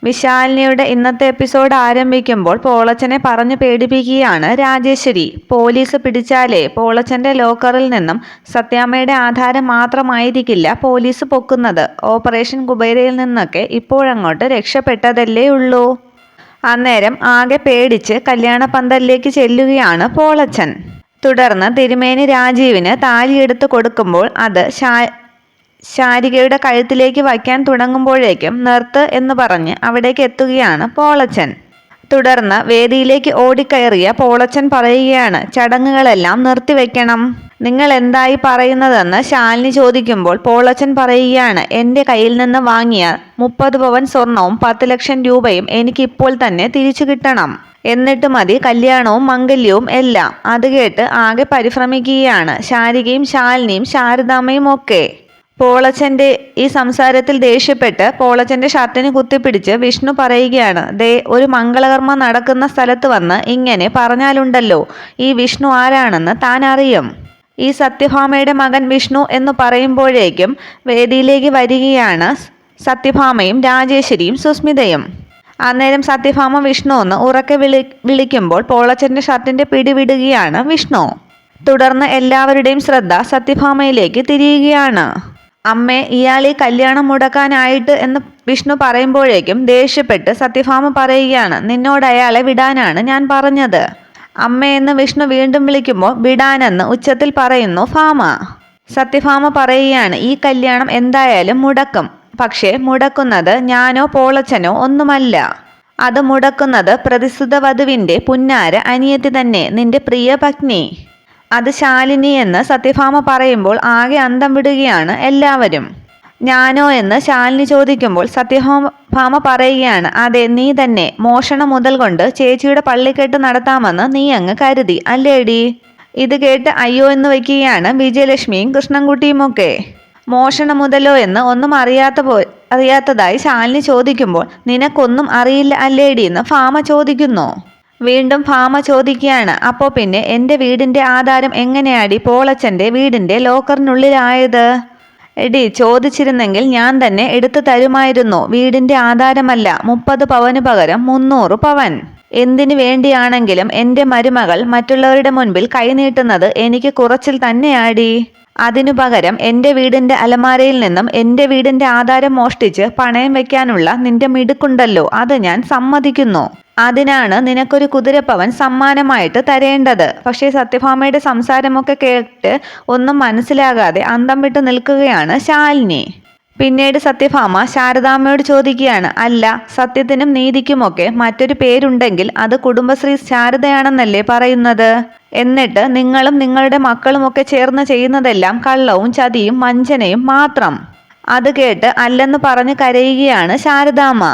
വിശാലിനിയുടെ ഇന്നത്തെ എപ്പിസോഡ് ആരംഭിക്കുമ്പോൾ പോളച്ചനെ പറഞ്ഞു പേടിപ്പിക്കുകയാണ് രാജേശ്വരി. പോലീസ് പിടിച്ചാലേ പോളച്ചന്റെ ലോക്കറിൽ നിന്നും സത്യാമ്മയുടെ ആധാരം മാത്രമായിരിക്കില്ല പോലീസ് പൊക്കുന്നത്. ഓപ്പറേഷൻ കുബേരയിൽ നിന്നൊക്കെ ഇപ്പോഴങ്ങോട്ട് രക്ഷപ്പെട്ടതല്ലേ ഉള്ളൂ. അന്നേരം ആകെ പേടിച്ച് കല്യാണപ്പന്തലിലേക്ക് ചെല്ലുകയാണ് പോളച്ചൻ. തുടർന്ന് തിരുമേനി രാജീവിന് താലിയെടുത്ത് കൊടുക്കുമ്പോൾ അത് ശാരികയുടെ കഴുത്തിലേക്ക് വയ്ക്കാൻ തുടങ്ങുമ്പോഴേക്കും നിർത്ത് എന്ന് പറഞ്ഞ് അവിടേക്ക് എത്തുകയാണ് പോളച്ചൻ. തുടർന്ന് വേദിയിലേക്ക് ഓടിക്കയറിയ പോളച്ചൻ പറയുകയാണ്, ചടങ്ങുകളെല്ലാം നിർത്തിവെക്കണം. നിങ്ങൾ എന്തായി പറയുന്നതെന്ന് ശാലിനി ചോദിക്കുമ്പോൾ പോളച്ചൻ പറയുകയാണ്, എൻ്റെ കയ്യിൽ നിന്ന് വാങ്ങിയ 30 പവൻ സ്വർണവും 10 ലക്ഷം രൂപയും എനിക്കിപ്പോൾ തന്നെ തിരിച്ചു കിട്ടണം. എന്നിട്ട് മതി കല്യാണവും മംഗല്യവും എല്ലാം. അത് കേട്ട് ആകെ പരിഭ്രമിക്കുകയാണ് ശാരികയും ശാലിനിയും ശാരദാമ്മയും ഒക്കെ. പോളച്ചന്റെ ഈ സംസാരത്തിൽ ദേഷ്യപ്പെട്ട് പോളച്ചന്റെ ഷർട്ടിന് കുത്തിപ്പിടിച്ച് വിഷ്ണു പറയുകയാണ്, ദേ ഒരു മംഗളകർമ്മം നടക്കുന്ന സ്ഥലത്ത് വന്ന് ഇങ്ങനെ പറഞ്ഞാലുണ്ടല്ലോ, ഈ വിഷ്ണു ആരാണെന്ന് താൻ അറിയും. ഈ സത്യഭാമയുടെ മകൻ വിഷ്ണു എന്ന് പറയുമ്പോഴേക്കും വേദിയിലേക്ക് വരികയാണ് സത്യഭാമയും രാജേശ്വരിയും സുസ്മിതയും. അന്നേരം സത്യഭാമ വിഷ്ണു എന്ന് ഉറക്കെ വിളിക്കുമ്പോൾ പോളച്ചന്റെ ഷർട്ടിന്റെ പിടിവിടുകയാണ് വിഷ്ണു. തുടർന്ന് എല്ലാവരുടെയും ശ്രദ്ധ സത്യഭാമയിലേക്ക് തിരിയുകയാണ്. അമ്മേ, ഇയാൾ ഈ കല്യാണം മുടക്കാനായിട്ട് എന്ന് വിഷ്ണു പറയുമ്പോഴേക്കും ദേഷ്യപ്പെട്ട് സത്യഭാമ പറയുകയാണ്, നിന്നോട് അയാളെ വിടാനാണ് ഞാൻ പറഞ്ഞത്. അമ്മയെന്ന് വിഷ്ണു വീണ്ടും വിളിക്കുമ്പോൾ വിടാനെന്ന് ഉച്ചത്തിൽ പറയുന്നു ഭാമ. സത്യഭാമ പറയുകയാണ്, ഈ കല്യാണം എന്തായാലും മുടക്കും. പക്ഷേ മുടക്കുന്നത് ഞാനോ പോളച്ചനോ ഒന്നുമല്ല. അത് മുടക്കുന്നത് പ്രതിസുത വധുവിൻ്റെ പുന്നാര അനിയത്തി തന്നെ, നിന്റെ പ്രിയ പത്നി. അത് ശാലിനി എന്ന് സത്യഭാമ പറയുമ്പോൾ ആകെ അന്തം വിടുകയാണ് എല്ലാവരും. ഞാനോ എന്ന് ശാലിനി ചോദിക്കുമ്പോൾ സത്യഭാമ പറയുകയാണ്, അതെ നീ തന്നെ. മോഷണം മുതൽ കൊണ്ട് ചേച്ചിയുടെ പള്ളിക്കെട്ട് നടത്താമെന്ന് നീ അങ്ങ് കരുതി അല്ലേടി? ഇത് കേട്ട് അയ്യോ എന്ന് വയ്ക്കുകയാണ് വിജയലക്ഷ്മിയും കൃഷ്ണൻകുട്ടിയും ഒക്കെ. മോഷണ മുതലോ എന്ന് ഒന്നും അറിയാത്തതായി ശാലിനി ചോദിക്കുമ്പോൾ നിനക്കൊന്നും അറിയില്ല അല്ലേടി എന്ന് ഭാമ ചോദിക്കുന്നു. വീണ്ടും ഭാമ ചോദിക്കുകയാണ്, അപ്പോൾ പിന്നെ എൻ്റെ വീടിൻ്റെ ആധാരം എങ്ങനെയാടി പോളച്ചൻ്റെ വീടിൻ്റെ ലോക്കറിനുള്ളിലായത്? എടി, ചോദിച്ചിരുന്നെങ്കിൽ ഞാൻ തന്നെ എടുത്തു തരുമായിരുന്നു. വീടിൻ്റെ ആധാരമല്ല, 30 പവന് പകരം 300 പവൻ. എന്തിനു വേണ്ടിയാണെങ്കിലും എൻ്റെ മരുമകൾ മറ്റുള്ളവരുടെ മുൻപിൽ കൈനീട്ടുന്നത് എനിക്ക് കുറച്ചിൽ തന്നെയാടി. അതിനു പകരം എൻ്റെ വീടിൻ്റെ അലമാരയിൽ നിന്നും എൻ്റെ വീടിൻ്റെ ആധാരം മോഷ്ടിച്ച് പണയം വെക്കാനുള്ള നിന്റെ മിടുക്കുണ്ടല്ലോ, അത് ഞാൻ സമ്മതിക്കുന്നു. അതിനാണ് നിനക്കൊരു കുതിരപ്പവൻ സമ്മാനമായിട്ട് തരേണ്ടത്. പക്ഷേ സത്യഭാമയുടെ സംസാരമൊക്കെ കേട്ട് ഒന്നും മനസ്സിലാകാതെ അന്തം വിട്ട് നിൽക്കുകയാണ് ശാലിനി. പിന്നീട് സത്യഭാമ ശാരദാമ്മയോട് ചോദിക്കുകയാണ്, അല്ല, സത്യത്തിനും നീതിക്കുമൊക്കെ മറ്റൊരു പേരുണ്ടെങ്കിൽ അത് കുടുംബശ്രീ ശാരദയാണെന്നല്ലേ പറയുന്നത്? എന്നിട്ട് നിങ്ങളും നിങ്ങളുടെ മക്കളുമൊക്കെ ചേർന്ന് ചെയ്യുന്നതെല്ലാം കള്ളവും ചതിയും വഞ്ചനയും മാത്രം. അത് കേട്ട് അല്ലെന്ന് പറഞ്ഞ് കരയുകയാണ് ശാരദാമ്മ.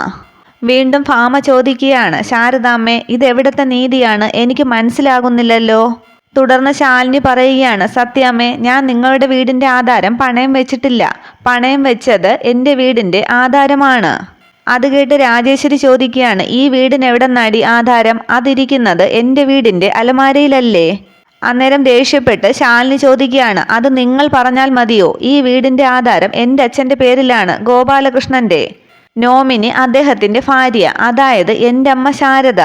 വീണ്ടും ഭാമ ചോദിക്കുകയാണ്, ശാരദാമ്മേ, ഇതെവിടത്തെ നീതിയാണ്? എനിക്ക് മനസ്സിലാകുന്നില്ലല്ലോ. തുടർന്ന് ശാലിനി പറയുകയാണ്, സത്യാമ്മേ, ഞാൻ നിങ്ങളുടെ വീടിൻ്റെ ആധാരം പണയം വെച്ചിട്ടില്ല. പണയം വെച്ചത് എൻ്റെ വീടിൻ്റെ ആധാരമാണ്. അത് കേട്ട് രാജേശ്വരി ചോദിക്കുകയാണ്, ഈ വീടിന് എവിടെ നടി ആധാരം? അതിരിക്കുന്നത് എൻ്റെ വീടിൻ്റെ അലമാരയിലല്ലേ? അന്നേരം ദേഷ്യപ്പെട്ട് ശാലിനി ചോദിക്കുകയാണ്, അത് നിങ്ങൾ പറഞ്ഞാൽ മതിയോ? ഈ വീടിൻ്റെ ആധാരം എൻ്റെ അച്ഛൻ്റെ പേരിലാണ്, ഗോപാലകൃഷ്ണൻ്റെ. നോമിനി അദ്ദേഹത്തിൻ്റെ ഭാര്യ, അതായത് എൻ്റെ അമ്മ ശാരദ.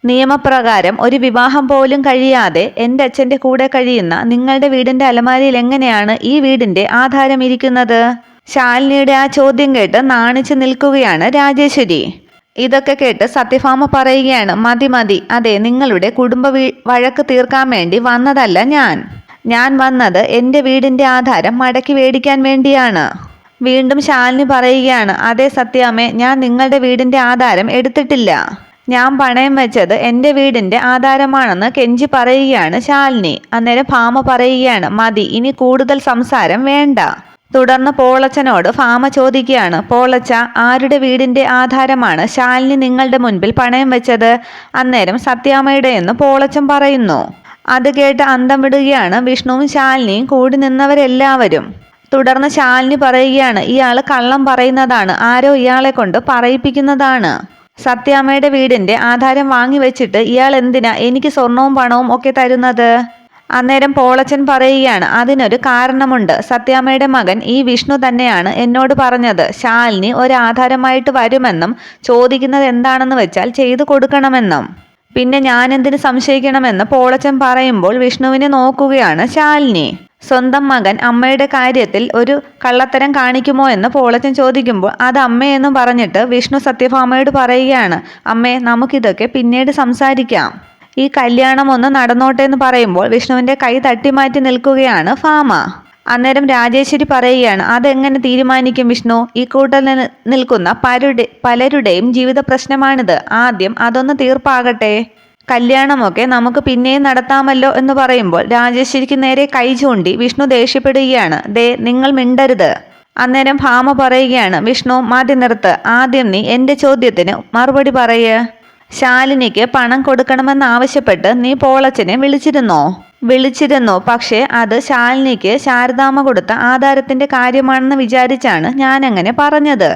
നിയമപ്രകാരം ഒരു വിവാഹം പോലും കഴിയാതെ എൻ്റെ അച്ഛൻ്റെ കൂടെ കഴിയുന്ന നിങ്ങളുടെ വീടിൻ്റെ അലമാരയിൽ എങ്ങനെയാണ് ഈ വീടിൻ്റെ ആധാരം ഇരിക്കുന്നത്? ശാലിനിയുടെ ആ ചോദ്യം കേട്ട് നാണിച്ചു നിൽക്കുകയാണ് രാജേശ്വരി. ഇതൊക്കെ കേട്ട് സത്യഭാമ പറയുകയാണ്, മതി മതി. അതെ, നിങ്ങളുടെ കുടുംബ വഴക്ക് തീർക്കാൻ വേണ്ടി വന്നതല്ല ഞാൻ വന്നത് എൻ്റെ വീടിൻ്റെ ആധാരം മടക്കി മേടിക്കാൻ വേണ്ടിയാണ്. വീണ്ടും ശാലിനി പറയുകയാണ്, അതെ സത്യാമ്മേ, ഞാൻ നിങ്ങളുടെ വീടിൻ്റെ ആധാരം എടുത്തിട്ടില്ല. ഞാൻ പണയം വെച്ചത് എൻ്റെ വീടിൻ്റെ ആധാരമാണെന്ന് കെഞ്ചി പറയുകയാണ് ശാലിനി. അന്നേരം ഭാമ പറയുകയാണ്, മതി, ഇനി കൂടുതൽ സംസാരം വേണ്ട. തുടർന്ന് പോളച്ചനോട് ഭാമ ചോദിക്കുകയാണ്, പോളച്ച, ആരുടെ വീടിൻ്റെ ആധാരമാണ് ശാലിനി നിങ്ങളുടെ മുൻപിൽ പണയം വെച്ചത്? അന്നേരം സത്യാമ്മയുടെ എന്ന് പോളച്ചൻ പറയുന്നു. അത് കേട്ട് അന്തം വിടുകയാണ് വിഷ്ണുവും ശാലിനിയും കൂടി നിന്നവരെല്ലാവരും. തുടർന്ന് ശാലിനി പറയുകയാണ്, ഇയാൾ കള്ളം പറയുന്നതാണ്, ആരോ ഇയാളെ കൊണ്ട് പറയിപ്പിക്കുന്നതാണ്. സത്യാമ്മയുടെ വീടിൻ്റെ ആധാരം വാങ്ങി വെച്ചിട്ട് ഇയാൾ എന്തിനാ എനിക്ക് സ്വർണവും പണവും ഒക്കെ തരുന്നത്? അന്നേരം പോളച്ചൻ പറയുകയാണ്, അതിനൊരു കാരണമുണ്ട്. സത്യാമ്മയുടെ മകൻ ഈ വിഷ്ണു തന്നെയാണ് എന്നോട് പറഞ്ഞത് ശാലിനി ഒരാധാരമായിട്ട് വരുമെന്നും ചോദിക്കുന്നത് എന്താണെന്ന് വെച്ചാൽ ചെയ്തു കൊടുക്കണമെന്നും. പിന്നെ ഞാനെന്തിന് സംശയിക്കണമെന്ന് പോളച്ചൻ പറയുമ്പോൾ വിഷ്ണുവിനെ നോക്കുകയാണ് ശാലിനി. സ്വന്തം മകൻ അമ്മയുടെ കാര്യത്തിൽ ഒരു കള്ളത്തരം കാണിക്കുമോ എന്ന് പോളച്ചൻ ചോദിക്കുമ്പോൾ അത് അമ്മയെന്ന് പറഞ്ഞിട്ട് വിഷ്ണു സത്യഭാമയോട് പറയുകയാണ്, അമ്മേ നമുക്കിതൊക്കെ പിന്നീട് സംസാരിക്കാം, ഈ കല്യാണം ഒന്ന് നടന്നോട്ടെ എന്ന് പറയുമ്പോൾ വിഷ്ണുവിൻ്റെ കൈ തട്ടിമാറ്റി നിൽക്കുകയാണ് ഭാമ. അന്നേരം രാജേശ്വരി പറയുകയാണ്, അതെങ്ങനെ തീരുമാനിക്കും വിഷ്ണു? ഈ കൂട്ടത്തിൽ നിൽക്കുന്ന പലരുടെയും ജീവിത പ്രശ്നമാണിത്. ആദ്യം അതൊന്ന് തീർപ്പാകട്ടെ, കല്യാണമൊക്കെ നമുക്ക് പിന്നെയും നടത്താമല്ലോ എന്ന് പറയുമ്പോൾ രാജേശ്വരിക്ക് നേരെ കൈ ചൂണ്ടി വിഷ്ണു ദേഷ്യപ്പെടുകയാണ്. ദേ നിങ്ങൾ മിണ്ടരുത്. അന്നേരം ഭാമ പറയുകയാണ്, വിഷ്ണു മതി നിർത്ത്, ആദ്യം നീ എൻ്റെ ചോദ്യത്തിന് മറുപടി പറയ്. ശാലിനിക്ക് പണം കൊടുക്കണമെന്നാവശ്യപ്പെട്ട് നീ പോളച്ചനെ വിളിച്ചിരുന്നു. പക്ഷേ അത് ശാലിനിക്ക് ശാരദാമ്മ കൊടുത്ത ആധാരത്തിന്റെ കാര്യമാണെന്ന് വിചാരിച്ചാണ് ഞാൻ അങ്ങനെ പറഞ്ഞത്.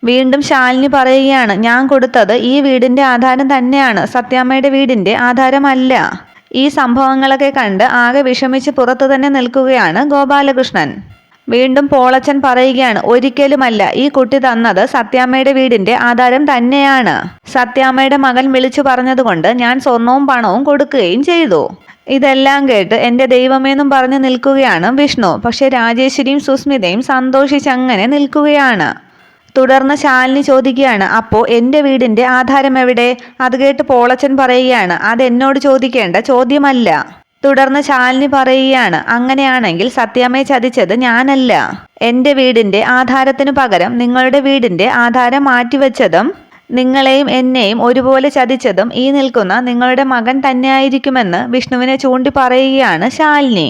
വീണ്ടും ശാലിനി പറയുകയാണ്, ഞാൻ കൊടുത്തത് ഈ വീടിന്റെ ആധാരം തന്നെയാണ്, സത്യാമ്മയുടെ വീടിന്റെ ആധാരമല്ല. ഈ സംഭവങ്ങളൊക്കെ കണ്ട് ആകെ വിഷമിച്ച് പുറത്തു തന്നെ നിൽക്കുകയാണ് ഗോപാലകൃഷ്ണൻ. വീണ്ടും പോളച്ചൻ പറയുകയാണ്, ഒരിക്കലുമല്ല, ഈ കുട്ടി തന്നത് സത്യാമ്മയുടെ വീടിന്റെ ആധാരം തന്നെയാണ്. സത്യാമ്മയുടെ മകൻ വിളിച്ചു പറഞ്ഞതുകൊണ്ട് ഞാൻ സ്വർണവും പണവും കൊടുക്കുകയും ചെയ്തു. ഇതെല്ലാം കേട്ട് എൻ്റെ ദൈവമേന്നും പറഞ്ഞു നിൽക്കുകയാണ് വിഷ്ണു. പക്ഷെ രാജേശ്വരിയും സുസ്മിതയും സന്തോഷിച്ചങ്ങനെ നിൽക്കുകയാണ്. തുടർന്ന് ശാലിനി ചോദിക്കുകയാണ്, അപ്പോൾ എൻ്റെ വീടിൻ്റെ ആധാരം എവിടെ? അത് കേട്ട് പോളച്ചൻ പറയുകയാണ്, അതെന്നോട് ചോദിക്കേണ്ട ചോദ്യമല്ല. തുടർന്ന് ശാലിനി പറയുകയാണ്, അങ്ങനെയാണെങ്കിൽ സത്യാമ്മയെ ചതിച്ചത് ഞാനല്ല. എൻ്റെ വീടിൻ്റെ ആധാരത്തിനു പകരം നിങ്ങളുടെ വീടിൻ്റെ ആധാരം മാറ്റിവെച്ചതും നിങ്ങളെയും എന്നെയും ഒരുപോലെ ചതിച്ചതും ഈ നിൽക്കുന്ന നിങ്ങളുടെ മകൻ തന്നെയായിരിക്കുമെന്ന് വിഷ്ണുവിനെ ചൂണ്ടി പറയുകയാണ് ശാലിനി.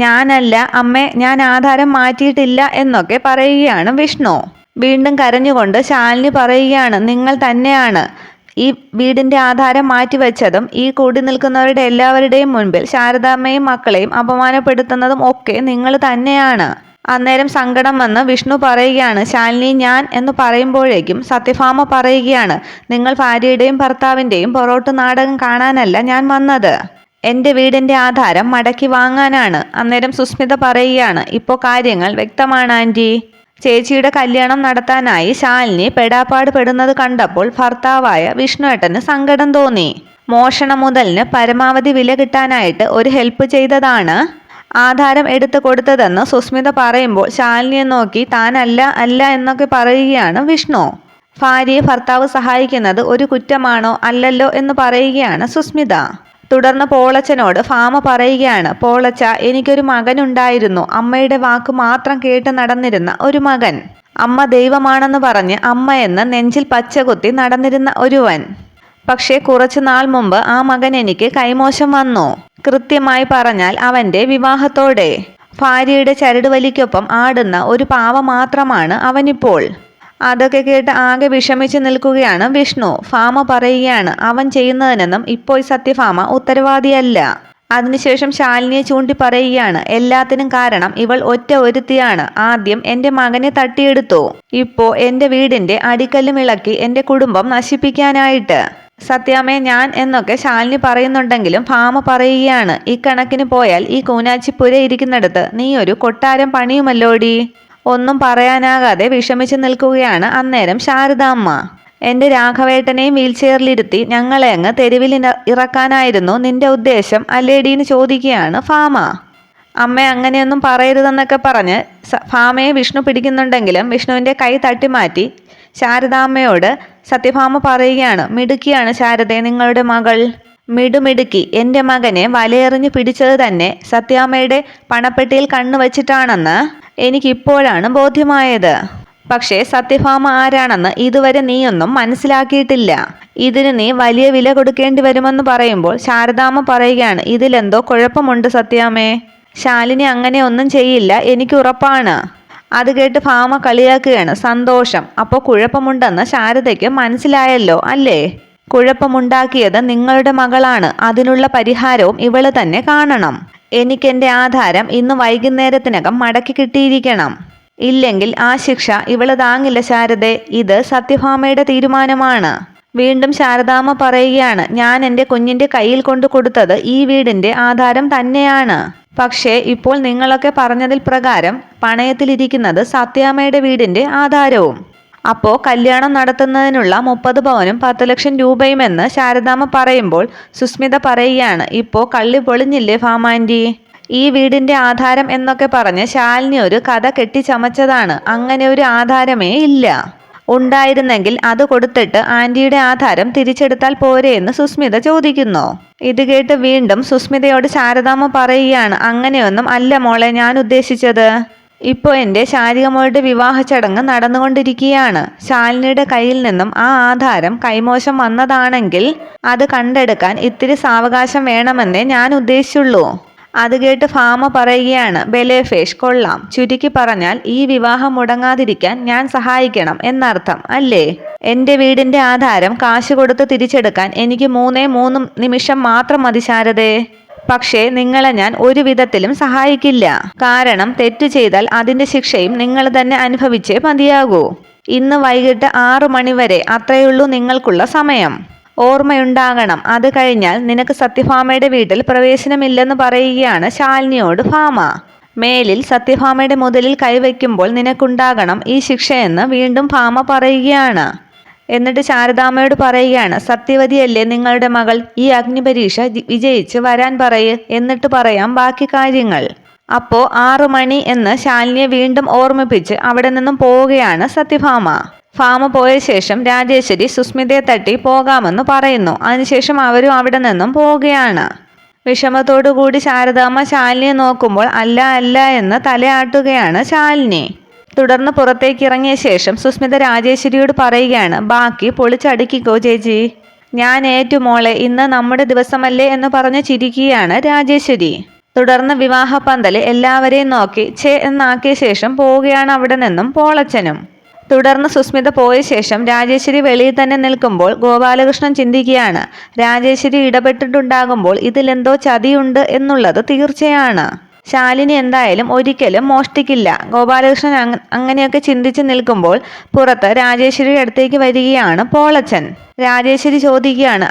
ഞാനല്ല അമ്മേ, ഞാൻ ആധാരം മാറ്റിയിട്ടില്ല എന്നൊക്കെ പറയുകയാണ് വിഷ്ണു. വീണ്ടും കരഞ്ഞുകൊണ്ട് ശാലിനി പറയുകയാണ്, നിങ്ങൾ തന്നെയാണ് ഈ വീടിന്റെ ആധാരം മാറ്റിവെച്ചതും ഈ കൂടി നിൽക്കുന്നവരുടെ എല്ലാവരുടെയും മുൻപിൽ ശാരദാമ്മയും മക്കളെയും അപമാനപ്പെടുത്തുന്നതും ഒക്കെ നിങ്ങൾ തന്നെയാണ്. അന്നേരം സങ്കടം വന്ന് വിഷ്ണു പറയുകയാണ്, ശാലിനി ഞാൻ എന്ന് പറയുമ്പോഴേക്കും സത്യഭാമ പറയുകയാണ്, നിങ്ങൾ ഭാര്യയുടെയും ഭർത്താവിൻ്റെയും പൊറോട്ട് നാടകം കാണാനല്ല ഞാൻ വന്നത്, എൻ്റെ വീടിൻ്റെ ആധാരം മടക്കി വാങ്ങാനാണ്. അന്നേരം സുസ്മിത പറയുകയാണ്, ഇപ്പോൾ കാര്യങ്ങൾ വ്യക്തമാണ് ആൻറ്റി. ചേച്ചിയുടെ കല്യാണം നടത്താനായി ശാലിനി പെടാപ്പാട് പെടുന്നത് കണ്ടപ്പോൾ ഭർത്താവായ വിഷ്ണുവേട്ടന് സങ്കടം തോന്നി. മോഷണ മുതലിന് പരമാവധി വില കിട്ടാനായിട്ട് ഒരു ഹെൽപ്പ് ചെയ്തതാണ് ആധാരം എടുത്തു കൊടുത്തതെന്ന് സുസ്മിത പറയുമ്പോൾ ശാലിനിയെ നോക്കി താനല്ല അല്ല എന്നൊക്കെ പറയുകയാണ് വിഷ്ണു. ഭാര്യയെ ഭർത്താവ് സഹായിക്കുന്നത് ഒരു കുറ്റമാണോ? അല്ലല്ലോ എന്ന് പറയുകയാണ് സുസ്മിത. തുടർന്ന് പോളച്ചനോട് ഭാമ പറയുകയാണ്, പോളച്ച, എനിക്കൊരു മകനുണ്ടായിരുന്നു, അമ്മയുടെ വാക്ക് മാത്രം കേട്ട് നടന്നിരുന്ന ഒരു മകൻ. അമ്മ ദൈവമാണെന്ന് പറഞ്ഞ് അമ്മയെന്ന് നെഞ്ചിൽ പച്ചകുത്തി നടന്നിരുന്ന ഒരുവൻ. പക്ഷേ കുറച്ചു നാൾ മുമ്പ് ആ മകൻ എനിക്ക് കൈമോശം വന്നു. കൃത്യമായി പറഞ്ഞാൽ അവൻ്റെ വിവാഹത്തോടെ. ഭാര്യയുടെ ചരടുവലിക്കൊപ്പം ആടുന്ന ഒരു പാവ മാത്രമാണ് അവനിപ്പോൾ. അതൊക്കെ കേട്ട് ആകെ വിഷമിച്ച് നിൽക്കുകയാണ് വിഷ്ണു. ഭാമ പറയുകയാണ്, അവൻ ചെയ്യുന്നതിനൊന്നും ഇപ്പോൾ സത്യഭാമ ഉത്തരവാദിയല്ല. അതിനുശേഷം ശാലിനിയെ ചൂണ്ടി പറയുകയാണ്, എല്ലാത്തിനും കാരണം ഇവൾ ഒറ്റ ഒരുത്തിയാണ്. ആദ്യം എൻ്റെ മകനെ തട്ടിയെടുത്തു, ഇപ്പോൾ എൻ്റെ വീടിൻ്റെ അടിക്കല്ലും ഇളക്കി എൻ്റെ കുടുംബം നശിപ്പിക്കാനായിട്ട്. സത്യാമ്മേ ഞാൻ എന്നൊക്കെ ശാലിനി പറയുന്നുണ്ടെങ്കിലും ഭാമ പറയുകയാണ്, ഇക്കണക്കിന് പോയാൽ ഈ കൂനാച്ചിപ്പുര ഇരിക്കുന്നിടത്ത് നീ ഒരു കൊട്ടാരം പണിയുമല്ലോടി. ഒന്നും പറയാനാകാതെ വിഷമിച്ച് നിൽക്കുകയാണ് അന്നേരം ശാരദാമ്മ. എൻ്റെ രാഘവേട്ടനെയും വീൽചെയറിലിരുത്തി ഞങ്ങളെ അങ്ങ് തെരുവിൽ ഇറക്കാനായിരുന്നു നിന്റെ ഉദ്ദേശം അല്ലേടീന്ന് ചോദിക്കുകയാണ് ഭാമ. അമ്മ അങ്ങനെയൊന്നും പറയരുതെന്നൊക്കെ പറഞ്ഞ് ഭാമയെ വിഷ്ണു പിടിക്കുന്നുണ്ടെങ്കിലും വിഷ്ണുവിൻ്റെ കൈ തട്ടിമാറ്റി ശാരദാമ്മയോട് സത്യഭാമ പറയുകയാണ്, മിടുക്കിയാണ് ശാരദയെ നിങ്ങളുടെ മകൾ, മിടുമിടുക്കി. എൻ്റെ മകനെ വലയെറിഞ്ഞ് പിടിച്ചത് തന്നെ സത്യാമ്മയുടെ പണപ്പെട്ടിയിൽ കണ്ണുവച്ചിട്ടാണെന്ന് എനിക്കിപ്പോഴാണ് ബോധ്യമായത്. പക്ഷേ സത്യഭാമ ആരാണെന്ന് ഇതുവരെ നീയൊന്നും മനസ്സിലാക്കിയിട്ടില്ല. ഇതിന് നീ വലിയ വില കൊടുക്കേണ്ടി വരുമെന്ന് പറയുമ്പോൾ ശാരദാമ്മ പറയുകയാണ്, ഇതിലെന്തോ കുഴപ്പമുണ്ട് സത്യാമ്മേ. ശാലിനി അങ്ങനെ ഒന്നും ചെയ്യില്ല, എനിക്ക് ഉറപ്പാണ്. അത് കേട്ട് ഭാമ കളിയാക്കുകയാണ്. സന്തോഷം, അപ്പോൾ കുഴപ്പമുണ്ടെന്ന് ശാരദയ്ക്ക് മനസ്സിലായല്ലോ അല്ലേ? കുഴപ്പമുണ്ടാക്കിയത് നിങ്ങളുടെ മകളാണ്, അതിനുള്ള പരിഹാരവും ഇവള് തന്നെ കാണണം. എനിക്കെൻ്റെ ആധാരം ഇന്ന് വൈകുന്നേരത്തിനകം മടക്കി കിട്ടിയിരിക്കണം. ഇല്ലെങ്കിൽ ആ ശിക്ഷ ഇവള് താങ്ങില്ല ശാരദേ. ഇത് സത്യഭാമയുടെ തീരുമാനമാണ്. വീണ്ടും ശാരദാമ്മ പറയുകയാണ്, ഞാൻ എൻ്റെ കുഞ്ഞിൻ്റെ കയ്യിൽ കൊണ്ടു കൊടുത്തത് ഈ വീടിൻ്റെ ആധാരം തന്നെയാണ്. പക്ഷേ ഇപ്പോൾ നിങ്ങളൊക്കെ പറഞ്ഞതിൽ പ്രകാരം പണയത്തിലിരിക്കുന്നത് സത്യാമ്മയുടെ വീടിൻ്റെ ആധാരവും. അപ്പോൾ കല്യാണം നടത്തുന്നതിനുള്ള 30 പവനും 10 ലക്ഷം രൂപയുമെന്ന് ശാരദാമ്മ പറയുമ്പോൾ സുസ്മിത പറയുകയാണ്, ഇപ്പോൾ കള്ളി പൊളിഞ്ഞില്ലേ ഭാമാൻറ്റി? ഈ വീടിൻ്റെ ആധാരം എന്നൊക്കെ പറഞ്ഞ് ശാലിനി ഒരു കഥ കെട്ടിച്ചമച്ചതാണ്. അങ്ങനെ ഒരു ആധാരമേ ഇല്ല. ഉണ്ടായിരുന്നെങ്കിൽ അത് കൊടുത്തിട്ട് ആൻറ്റിയുടെ ആധാരം തിരിച്ചെടുത്താൽ പോരെ എന്ന് സുസ്മിത ചോദിക്കുന്നു. ഇത് കേട്ട് വീണ്ടും സുസ്മിതയോട് ശാരദാമ്മ പറയുകയാണ്, അങ്ങനെയൊന്നും അല്ല മോളെ ഞാൻ ഉദ്ദേശിച്ചത്. ഇപ്പോൾ എൻ്റെ ശാരികമോളുടെ വിവാഹ ചടങ്ങ് നടന്നുകൊണ്ടിരിക്കുകയാണ്. ശാലിനിയുടെ കയ്യിൽ നിന്നും ആ ആധാരം കൈമോശം വന്നതാണെങ്കിൽ അത് കണ്ടെടുക്കാൻ ഇത്തിരി സാവകാശം വേണമെന്നേ ഞാൻ ഉദ്ദേശിച്ചുള്ളൂ. അത് കേട്ട് ഭാമ പറയുകയാണ്, ബലേഫേഷ് കൊള്ളാം. ചുരുക്കി പറഞ്ഞാൽ ഈ വിവാഹം മുടങ്ങാതിരിക്കാൻ ഞാൻ സഹായിക്കണം എന്നർത്ഥം അല്ലേ? എൻ്റെ വീടിൻ്റെ ആധാരം കാശ് കൊടുത്ത് തിരിച്ചെടുക്കാൻ എനിക്ക് 3 നിമിഷം മാത്രം മതി ശാരദേ. പക്ഷേ നിങ്ങളെ ഞാൻ ഒരു വിധത്തിലും സഹായിക്കില്ല. കാരണം തെറ്റു ചെയ്താൽ അതിൻ്റെ ശിക്ഷയും നിങ്ങൾ തന്നെ അനുഭവിച്ചേ മതിയാകൂ. ഇന്ന് വൈകിട്ട് 6 മണി വരെ അത്രയുള്ളൂ നിങ്ങൾക്കുള്ള സമയം. ഓർമ്മയുണ്ടാകണം. അത് കഴിഞ്ഞാൽ നിനക്ക് സത്യഭാമയുടെ വീട്ടിൽ പ്രവേശനമില്ലെന്ന് പറയുകയാണ് ശാലിനിയോട് ഭാമ. മേലിൽ സത്യഭാമയുടെ മുതലിൽ കൈവയ്ക്കുമ്പോൾ നിനക്കുണ്ടാകണം ഈ ശിക്ഷയെന്ന് വീണ്ടും ഭാമ പറയുകയാണ്. എന്നിട്ട് ശാരദാമ്മയോട് പറയുകയാണ്, സത്യവതിയല്ലേ നിങ്ങളുടെ മകൾ? ഈ അഗ്നിപരീക്ഷ വിജയിച്ച് വരാൻ പറയ്, എന്നിട്ട് പറയാം ബാക്കി കാര്യങ്ങൾ. അപ്പോൾ 6 മണി എന്ന് ശാലിനിയെ വീണ്ടും ഓർമ്മിപ്പിച്ച് അവിടെ നിന്നും പോവുകയാണ് സത്യഭാമ. ഭാമ പോയ ശേഷം രാജേശ്വരി സുസ്മിതയെ തട്ടി പോകാമെന്ന് പറയുന്നു. അതിനുശേഷം അവരും അവിടെ നിന്നും പോവുകയാണ്. വിഷമത്തോടുകൂടി ശാരദാമ്മ ശാലിനിയെ നോക്കുമ്പോൾ അല്ല എന്ന് തലയാട്ടുകയാണ് ശാലിനി. തുടർന്ന് പുറത്തേക്ക് ഇറങ്ങിയ ശേഷം സുസ്മിത രാജേശ്വരിയോട് പറയുകയാണ്, ബാക്കി പൊളിച്ചടുക്കിക്കോ ചേച്ചി, ഞാൻ ഏറ്റു മോളെ, ഇന്ന് നമ്മുടെ ദിവസമല്ലേ എന്ന് പറഞ്ഞ് ചിരിക്കുകയാണ് രാജേശ്വരി. തുടർന്ന് വിവാഹ പന്തല് എല്ലാവരെയും നോക്കി ഛേ എന്നാക്കിയ ശേഷം പോവുകയാണ് അവിടെ നിന്നും പോളച്ചനും. തുടർന്ന് സുസ്മിത പോയ ശേഷം രാജേശ്വരി വെളിയിൽ തന്നെ നിൽക്കുമ്പോൾ ഗോപാലകൃഷ്ണൻ ചിന്തിക്കുകയാണ്, രാജേശ്വരി ഇടപെട്ടിട്ടുണ്ടാകുമ്പോൾ ഇതിലെന്തോ ചതിയുണ്ട് എന്നുള്ളത് തീർച്ചയാണ്. ശാലിനി എന്തായാലും ഒരിക്കലും മോഷ്ടിക്കില്ല. ഗോപാലകൃഷ്ണൻ അങ്ങനെയൊക്കെ ചിന്തിച്ച് നിൽക്കുമ്പോൾ പുറത്ത് രാജേശ്വരിയുടെ അടുത്തേക്ക് വരികയാണ് പോളച്ചൻ. രാജേശ്വരി ചോദിക്കുകയാണ്,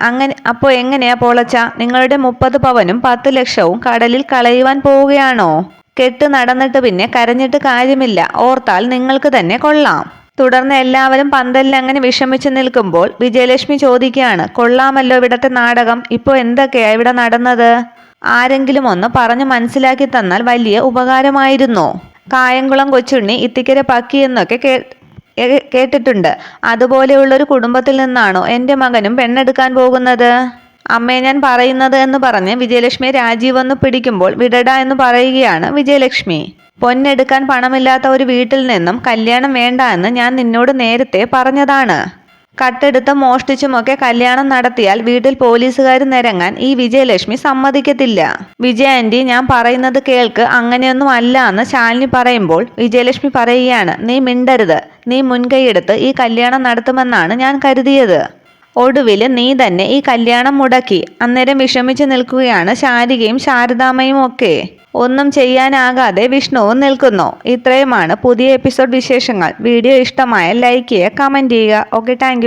അപ്പോൾ എങ്ങനെയാ പോളച്ച, നിങ്ങളുടെ 30 പവനും 10 ലക്ഷവും കടലിൽ കളയുവാൻ പോവുകയാണോ? കെട്ട് നടന്നിട്ട് പിന്നെ കരഞ്ഞിട്ട് കാര്യമില്ല, ഓർത്താൽ നിങ്ങൾക്ക് തന്നെ കൊള്ളാം. തുടർന്ന് എല്ലാവരും പന്തലിൽ അങ്ങനെ വിഷമിച്ച് നിൽക്കുമ്പോൾ വിജയലക്ഷ്മി ചോദിക്കുകയാണ്, കൊള്ളാമല്ലോ ഇവിടത്തെ നാടകം, ഇപ്പോൾ എന്തൊക്കെയാ ഇവിടെ നടന്നത്? ആരെങ്കിലും ഒന്ന് പറഞ്ഞു മനസ്സിലാക്കി തന്നാൽ വലിയ ഉപകാരമായിരുന്നു. കായംകുളം കൊച്ചുണ്ണി ഇത്തിക്കര പക്കി എന്നൊക്കെ കേട്ടിട്ടുണ്ട്. അതുപോലെയുള്ളൊരു കുടുംബത്തിൽ നിന്നാണോ എൻ്റെ മകനും പെണ്ണെടുക്കാൻ പോകുന്നത്? അമ്മേ ഞാൻ പറയുന്നത് എന്ന് പറഞ്ഞ് വിജയലക്ഷ്മിയെ രാജീവ് ഒന്ന് പിടിക്കുമ്പോൾ വിടടാ എന്ന് പറയുകയാണ് വിജയലക്ഷ്മി. പൊന്നെടുക്കാൻ പണമില്ലാത്ത ഒരു വീട്ടിൽ നിന്നും കല്യാണം വേണ്ട എന്ന് ഞാൻ നിന്നോട് നേരത്തെ പറഞ്ഞതാണ്. കട്ടെടുത്ത് മോഷ്ടിച്ചുമൊക്കെ കല്യാണം നടത്തിയാൽ വീട്ടിൽ പോലീസുകാർ നിരങ്ങാൻ ഈ വിജയലക്ഷ്മി സമ്മതിക്കത്തില്ല. വിജയ ആൻറ്റി ഞാൻ പറയുന്നത് കേൾക്ക്, അങ്ങനെയൊന്നും അല്ല എന്ന് ശാലിനി പറയുമ്പോൾ വിജയലക്ഷ്മി പറയുകയാണ്, നീ മിണ്ടരുത്, നീ മുൻകൈയെടുത്ത് ഈ കല്യാണം നടത്തുമെന്നാണ് ഞാൻ കരുതിയത്. ഒടുവിൽ നീ തന്നെ ഈ കല്യാണം മുടക്കി. അന്നേരം വിഷമിച്ച് നിൽക്കുകയാണ് ശാരികയും ശാരദാമ്മയും ഒക്കെ. ഒന്നും ചെയ്യാനാകാതെ വിഷ്ണുവും നിൽക്കുന്നു. ഇത്രയുമാണ് പുതിയ എപ്പിസോഡ് വിശേഷങ്ങൾ. വീഡിയോ ഇഷ്ടമായ ലൈക്ക് ചെയ്യുക, കമൻറ്റ് ചെയ്യുക. Okay, thank